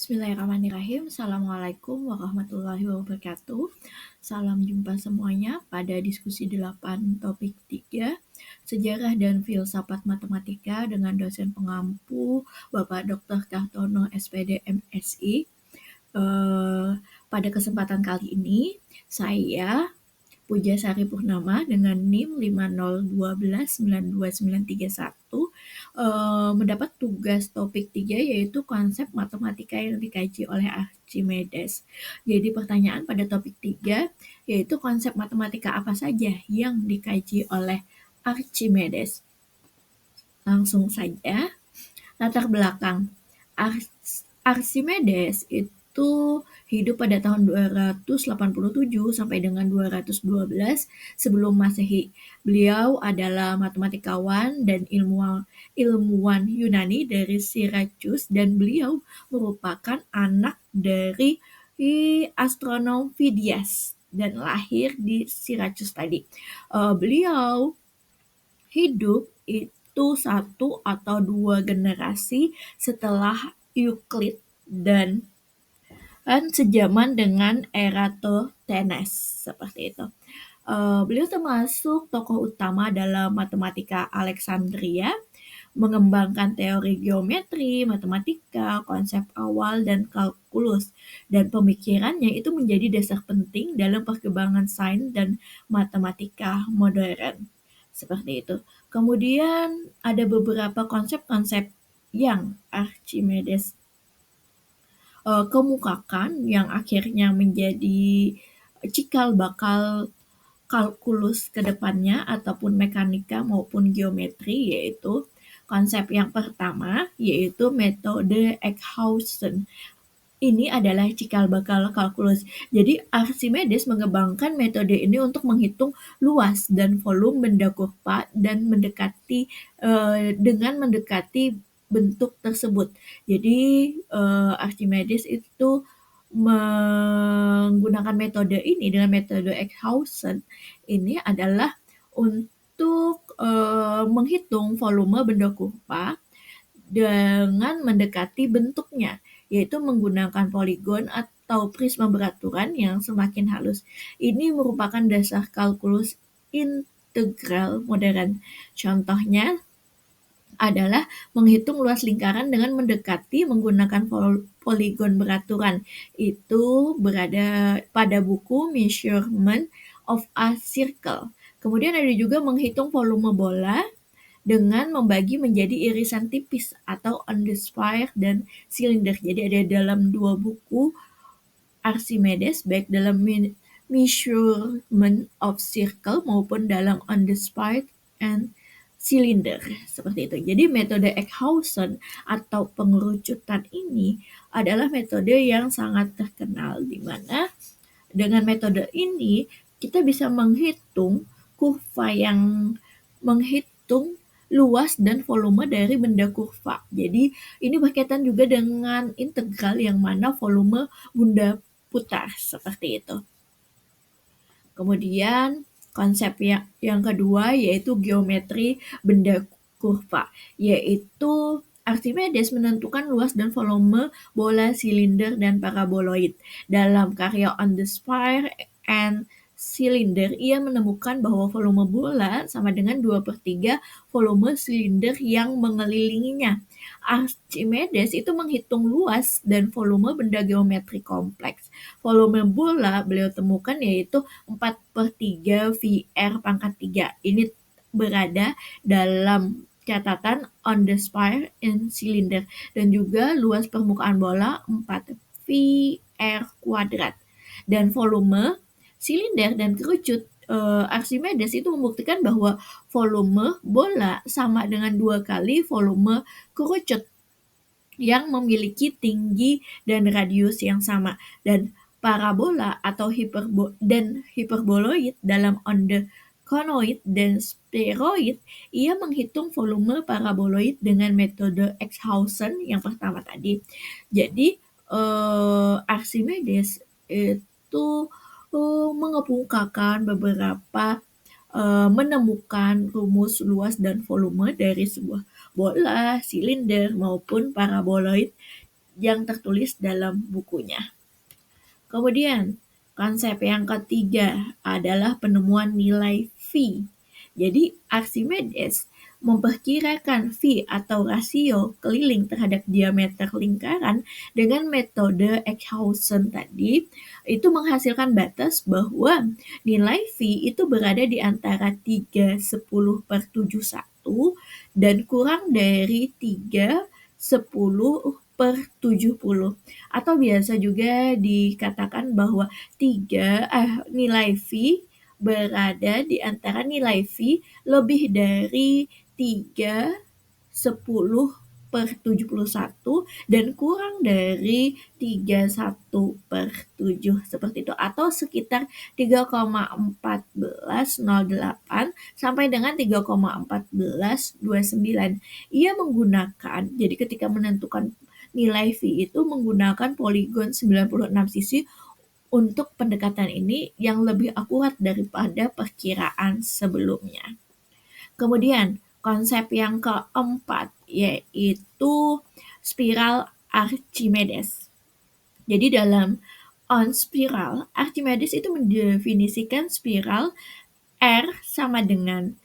Bismillahirrahmanirrahim. Assalamualaikum warahmatullahi wabarakatuh. Salam jumpa semuanya pada diskusi 8 topik 3 Sejarah dan Filsafat Matematika dengan dosen pengampu Bapak Dr. Kartono SPD MSI. Pada kesempatan kali ini saya Pujasari Purnama dengan NIM 501292931 mendapat tugas topik 3 yaitu konsep matematika yang dikaji oleh Archimedes. Jadi pertanyaan pada topik 3 yaitu konsep matematika apa saja yang dikaji oleh Archimedes. Langsung saja, latar belakang. Archimedes itu hidup pada tahun 287 sampai dengan 212 sebelum Masehi. Beliau adalah matematikawan dan ilmuwan Yunani dari Syracuse dan beliau merupakan anak dari astronom Phidias dan lahir di Syracuse tadi. Beliau hidup itu 1 atau 2 generasi setelah Euclid dan sejaman dengan Eratosthenes seperti itu. Beliau termasuk tokoh utama dalam matematika Alexandria, mengembangkan teori geometri, matematika, konsep awal, dan kalkulus. Dan pemikirannya itu menjadi dasar penting dalam perkembangan sains dan matematika modern. Seperti itu. Kemudian ada beberapa konsep-konsep yang Archimedes kemukakan yang akhirnya menjadi cikal bakal kalkulus ke depannya ataupun mekanika maupun geometri, yaitu konsep yang pertama yaitu metode Eckhuizen. Ini adalah cikal bakal kalkulus. Jadi Archimedes mengembangkan metode ini untuk menghitung luas dan volume benda kurva dan mendekati bentuk tersebut. Jadi Archimedes itu menggunakan metode ini dengan metode Eckhuizen ini adalah untuk menghitung volume benda kurva dengan mendekati bentuknya, yaitu menggunakan poligon atau prisma beraturan yang semakin halus. Ini merupakan dasar kalkulus integral modern. Contohnya adalah menghitung luas lingkaran dengan mendekati menggunakan poligon beraturan. Itu berada pada buku Measurement of a Circle. Kemudian ada juga menghitung volume bola dengan membagi menjadi irisan tipis atau on the sphere dan silinder. Jadi ada dalam 2 buku Archimedes, baik dalam Measurement of Circle maupun dalam on the sphere and silinder, seperti itu. Jadi metode Eckhuizen atau pengerucutan ini adalah metode yang sangat terkenal, di mana dengan metode ini kita bisa menghitung kurva yang menghitung luas dan volume dari benda kurva. Jadi ini berkaitan juga dengan integral yang mana volume benda putar, seperti itu. Kemudian konsep yang kedua yaitu geometri benda kurva, yaitu Archimedes menentukan luas dan volume bola, silinder, dan paraboloid. Dalam karya On the Sphere and Cylinder, ia menemukan bahwa volume bola sama dengan 2/3 volume silinder yang mengelilinginya. Archimedes itu menghitung luas dan volume benda geometri kompleks. Volume bola beliau temukan yaitu 4/3 VR pangkat 3. Ini berada dalam catatan On the Sphere and Cylinder, dan juga luas permukaan bola 4 VR kuadrat. Dan volume silinder dan kerucut, Archimedes itu membuktikan bahwa volume bola sama dengan 2 kali volume kerucut yang memiliki tinggi dan radius yang sama. Dan parabola atau hiperboloid dalam on the conoid dan spheroid, ia menghitung volume paraboloid dengan metode Eckhuizen yang pertama tadi. Jadi Archimedes itu mengemukakan beberapa menemukan rumus luas dan volume dari sebuah bola, silinder maupun paraboloid yang tertulis dalam bukunya. Kemudian, konsep yang ketiga adalah penemuan nilai V. Jadi, Archimedes memperkirakan V atau rasio keliling terhadap diameter lingkaran dengan metode Eckhousen tadi, itu menghasilkan batas bahwa nilai V itu berada di antara 3/10/71 dan kurang dari 3/10/70. Atau biasa juga dikatakan bahwa nilai V berada di antara nilai V lebih dari 3/10/71 dan kurang dari 3/1/7 seperti itu, atau sekitar 3,1408 sampai dengan 3,1429. Ia menggunakan, jadi ketika menentukan nilai V itu menggunakan poligon 96 sisi untuk pendekatan ini yang lebih akurat daripada perkiraan sebelumnya. Kemudian, konsep yang keempat yaitu spiral Archimedes. Jadi dalam on spiral, Archimedes itu mendefinisikan spiral R sama dengan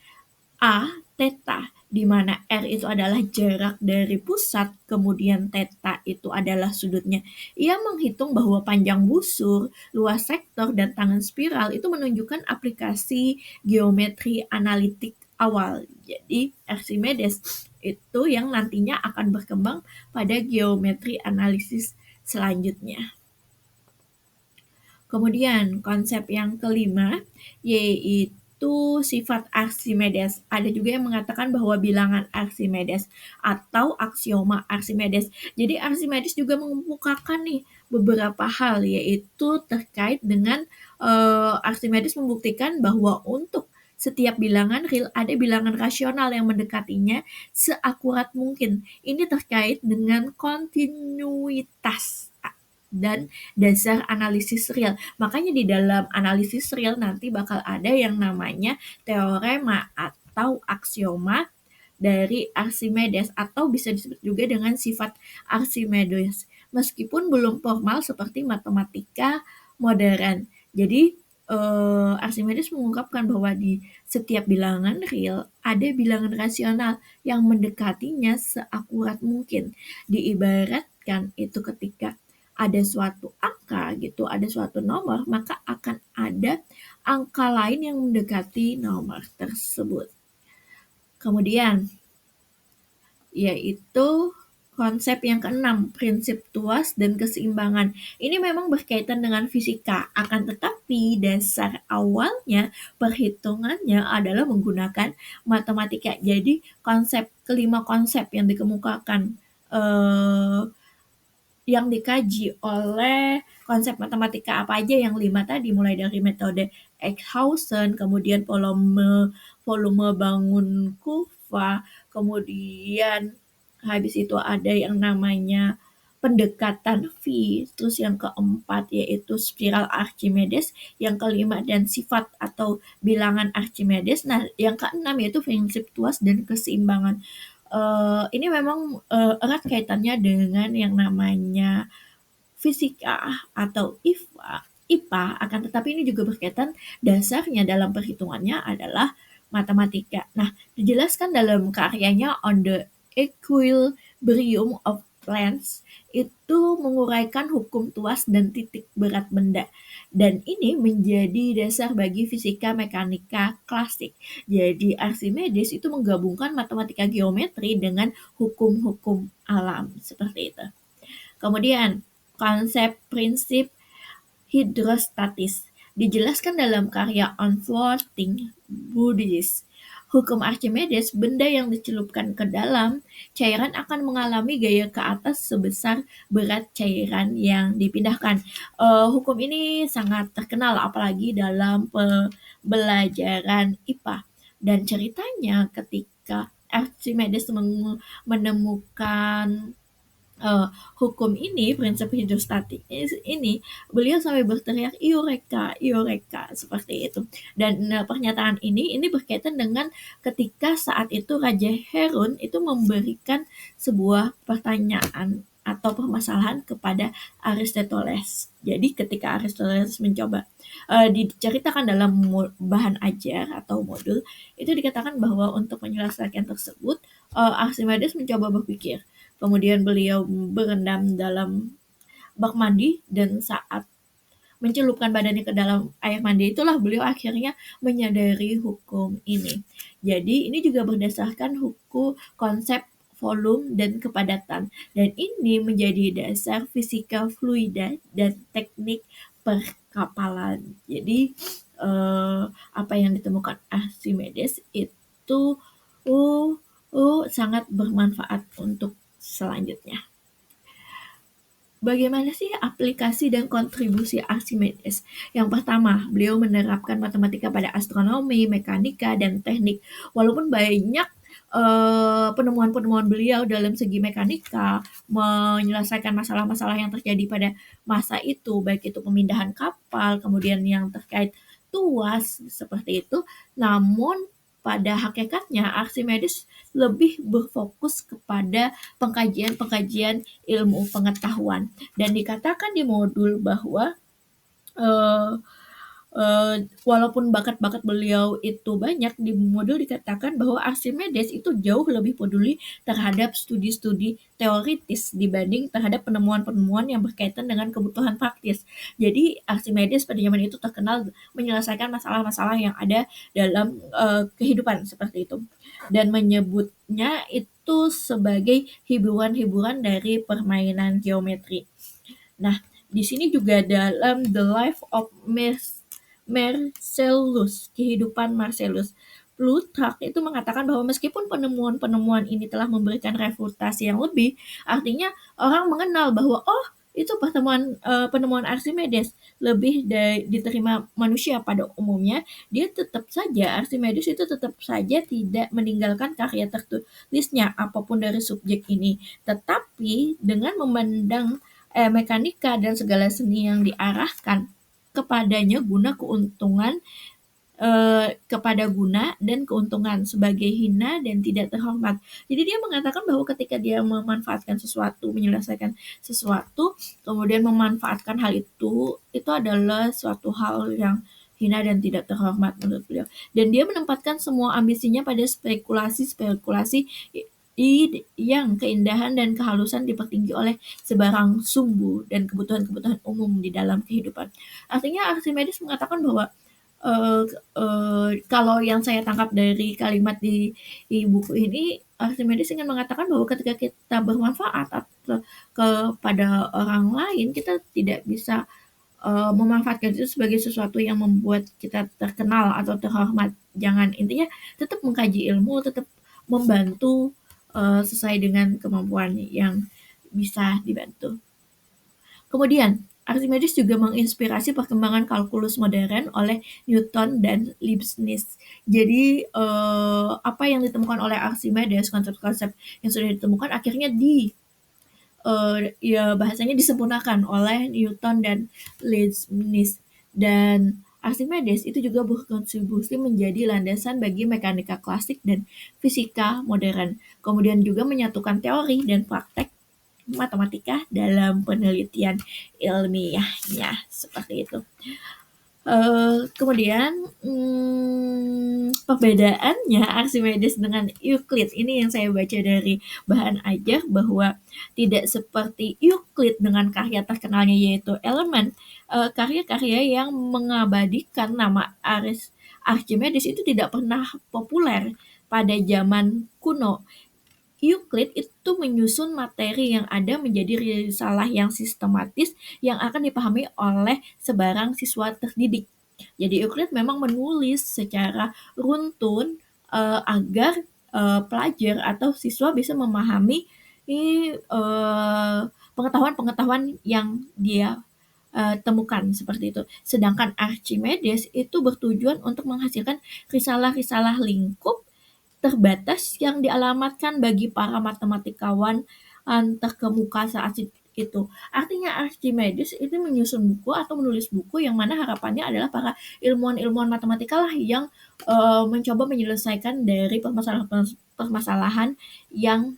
A theta, di mana R itu adalah jarak dari pusat, kemudian theta itu adalah sudutnya. Ia menghitung bahwa panjang busur, luas sektor, dan tangan spiral itu menunjukkan aplikasi geometri analitik awal. Jadi Archimedes itu yang nantinya akan berkembang pada geometri analisis selanjutnya. Kemudian konsep yang kelima yaitu sifat Archimedes. Ada juga yang mengatakan bahwa bilangan Archimedes atau aksioma Archimedes. Jadi Archimedes juga mengemukakan nih beberapa hal, yaitu terkait dengan Archimedes membuktikan bahwa untuk setiap bilangan real ada bilangan rasional yang mendekatinya seakurat mungkin. Ini terkait dengan kontinuitas dan dasar analisis real. Makanya di dalam analisis real nanti bakal ada yang namanya teorema atau aksioma dari Archimedes, atau bisa disebut juga dengan sifat Archimedes, meskipun belum formal seperti matematika modern. Jadi Archimedes mengungkapkan bahwa di setiap bilangan real ada bilangan rasional yang mendekatinya seakurat mungkin. Diibaratkan itu ketika ada suatu angka gitu, ada suatu nomor, maka akan ada angka lain yang mendekati nomor tersebut. Kemudian, yaitu konsep yang keenam, prinsip tuas dan keseimbangan. Ini memang berkaitan dengan fisika, akan tetapi dasar awalnya perhitungannya adalah menggunakan matematika. Jadi kelima konsep yang dikemukakan yang dikaji oleh konsep matematika apa aja yang 5 tadi, mulai dari metode Eckhousen, kemudian volume bangun kurva, kemudian habis itu ada yang namanya pendekatan V, terus yang keempat yaitu spiral Archimedes, yang kelima dan sifat atau bilangan Archimedes. Nah, yang keenam yaitu prinsip tuas dan keseimbangan. Ini memang erat kaitannya dengan yang namanya fisika atau IPA, akan tetapi ini juga berkaitan dasarnya dalam perhitungannya adalah matematika. Nah, dijelaskan dalam karyanya On the Equilibrium of Lengths, itu menguraikan hukum tuas dan titik berat benda. Dan ini menjadi dasar bagi fisika mekanika klasik. Jadi Archimedes itu menggabungkan matematika geometri dengan hukum-hukum alam, seperti itu. Kemudian, konsep prinsip hidrostatis dijelaskan dalam karya Unfolding Bodies. Hukum Archimedes, benda yang dicelupkan ke dalam cairan akan mengalami gaya ke atas sebesar berat cairan yang dipindahkan. Hukum ini sangat terkenal apalagi dalam pembelajaran IPA. Dan ceritanya ketika Archimedes menemukan hukum ini, prinsip hidrostatik ini, beliau sampai berteriak "Eureka, Eureka" seperti itu. Dan pernyataan ini berkaitan dengan ketika saat itu Raja Herun itu memberikan sebuah pertanyaan atau permasalahan kepada Aristoteles. Jadi ketika Aristoteles mencoba diceritakan dalam bahan ajar atau modul, itu dikatakan bahwa untuk menyelesaikan tersebut Archimedes mencoba berpikir. Kemudian beliau berendam dalam bak mandi dan saat mencelupkan badannya ke dalam air mandi itulah beliau akhirnya menyadari hukum ini. Jadi ini juga berdasarkan hukum konsep volume dan kepadatan. Dan ini menjadi dasar fisika fluida dan teknik perkapalan. Jadi apa yang ditemukan Archimedes itu sangat bermanfaat untuk selanjutnya. Bagaimana sih aplikasi dan kontribusi Archimedes? Yang pertama, beliau menerapkan matematika pada astronomi, mekanika, dan teknik. Walaupun banyak penemuan-penemuan beliau dalam segi mekanika, menyelesaikan masalah-masalah yang terjadi pada masa itu, baik itu pemindahan kapal, kemudian yang terkait tuas, seperti itu. Namun pada hakikatnya Archimedes lebih berfokus kepada pengkajian-pengkajian ilmu pengetahuan. Dan dikatakan di modul bahwa uh, walaupun bakat-bakat beliau itu banyak, di modul dikatakan bahwa Archimedes itu jauh lebih peduli terhadap studi-studi teoritis dibanding terhadap penemuan-penemuan yang berkaitan dengan kebutuhan praktis. Jadi Archimedes pada zaman itu terkenal menyelesaikan masalah-masalah yang ada dalam kehidupan seperti itu, dan menyebutnya itu sebagai hiburan-hiburan dari permainan geometri. Nah, di sini juga dalam The Life of Marcellus, kehidupan Marcellus, Plutarch itu mengatakan bahwa meskipun penemuan-penemuan ini telah memberikan refutasi yang lebih, artinya orang mengenal bahwa itu penemuan Archimedes lebih diterima manusia pada umumnya, dia tetap saja Archimedes itu tetap saja tidak meninggalkan karya tertulisnya apapun dari subjek ini, tetapi dengan memandang mekanika dan segala seni yang diarahkan kepadanya kepada guna dan keuntungan sebagai hina dan tidak terhormat. Jadi dia mengatakan bahwa ketika dia memanfaatkan sesuatu, menyelesaikan sesuatu, kemudian memanfaatkan hal itu adalah suatu hal yang hina dan tidak terhormat menurut beliau. Dan dia menempatkan semua ambisinya pada spekulasi-spekulasi yang keindahan dan kehalusan dipertinggi oleh sebarang sumbu dan kebutuhan-kebutuhan umum di dalam kehidupan. Artinya Archimedes mengatakan bahwa kalau yang saya tangkap dari kalimat di buku ini, Archimedes ingin mengatakan bahwa ketika kita bermanfaat atau kepada orang lain, kita tidak bisa memanfaatkan itu sebagai sesuatu yang membuat kita terkenal atau terhormat. Jangan, intinya tetap mengkaji ilmu, tetap membantu sesuai dengan kemampuan yang bisa dibantu. Kemudian, Archimedes juga menginspirasi perkembangan kalkulus modern oleh Newton dan Leibniz. Jadi, apa yang ditemukan oleh Archimedes, konsep-konsep yang sudah ditemukan akhirnya bahasanya disempurnakan oleh Newton dan Leibniz. Dan Archimedes itu juga berkontribusi menjadi landasan bagi mekanika klasik dan fisika modern. Kemudian juga menyatukan teori dan praktek matematika dalam penelitian ilmiahnya, seperti itu. Kemudian perbedaannya Archimedes dengan Euclid ini yang saya baca dari bahan ajar, bahwa tidak seperti Euclid dengan karya terkenalnya yaitu Elemen, karya-karya yang mengabadikan nama Archimedes itu tidak pernah populer pada zaman kuno. Euclid itu menyusun materi yang ada menjadi risalah yang sistematis yang akan dipahami oleh sebarang siswa terdidik. Jadi Euclid memang menulis secara runtun agar pelajar atau siswa bisa memahami pengetahuan-pengetahuan yang dia temukan seperti itu. Sedangkan Archimedes itu bertujuan untuk menghasilkan risalah-risalah lingkup terbatas yang dialamatkan bagi para matematikawan terkemuka saat itu. Artinya Archimedes itu menyusun buku atau menulis buku yang mana harapannya adalah para ilmuwan-ilmuwan matematika lah yang mencoba menyelesaikan dari permasalahan yang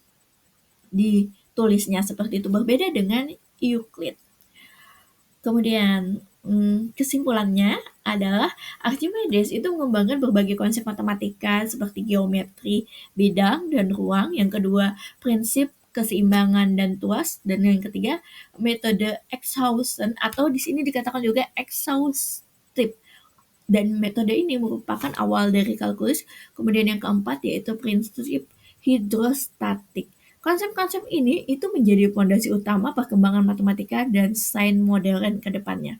tulisnya seperti itu, berbeda dengan Euclid. Kemudian kesimpulannya adalah Archimedes itu mengembangkan berbagai konsep matematika seperti geometri, bidang, dan ruang. Yang kedua, prinsip keseimbangan dan tuas. Dan yang ketiga, metode exhaustion atau di sini dikatakan juga exhaustive. Dan metode ini merupakan awal dari kalkulus. Kemudian yang keempat yaitu prinsip hidrostatik. Konsep-konsep ini itu menjadi fondasi utama perkembangan matematika dan sains modern ke depannya.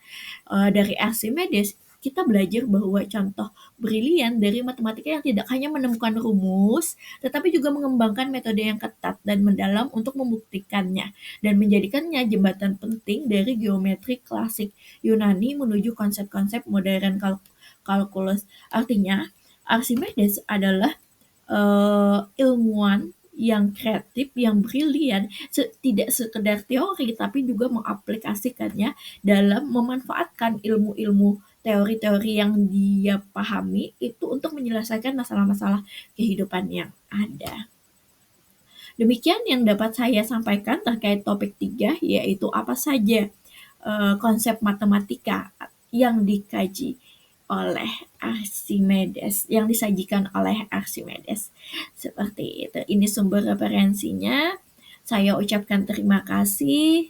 Dari Archimedes, kita belajar bahwa contoh brilian dari matematika yang tidak hanya menemukan rumus, tetapi juga mengembangkan metode yang ketat dan mendalam untuk membuktikannya, dan menjadikannya jembatan penting dari geometri klasik Yunani menuju konsep-konsep modern kalkulus. Artinya, Archimedes adalah ilmuwan yang kreatif, yang brilian, tidak sekedar teori tapi juga mengaplikasikannya dalam memanfaatkan ilmu-ilmu teori-teori yang dia pahami itu untuk menyelesaikan masalah-masalah kehidupan yang ada. Demikian yang dapat saya sampaikan terkait topik 3, yaitu apa saja konsep matematika yang dikaji oleh Archimedes, yang disajikan oleh Archimedes. Seperti itu. Ini sumber referensinya. Saya ucapkan terima kasih.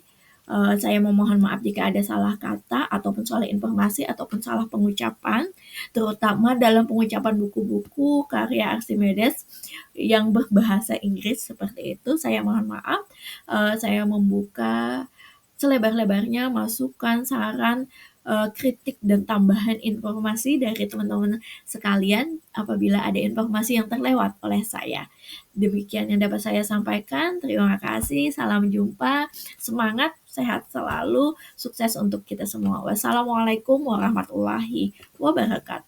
Saya memohon maaf jika ada salah kata ataupun salah informasi ataupun salah pengucapan, terutama dalam pengucapan buku-buku karya Archimedes yang berbahasa Inggris seperti itu. Saya mohon maaf. Saya membuka selebar-lebarnya masukan, saran, kritik dan tambahan informasi dari teman-teman sekalian apabila ada informasi yang terlewat oleh saya. Demikian yang dapat saya sampaikan. Terima kasih. Salam jumpa. Semangat, sehat selalu, sukses untuk kita semua. Wassalamualaikum warahmatullahi wabarakatuh.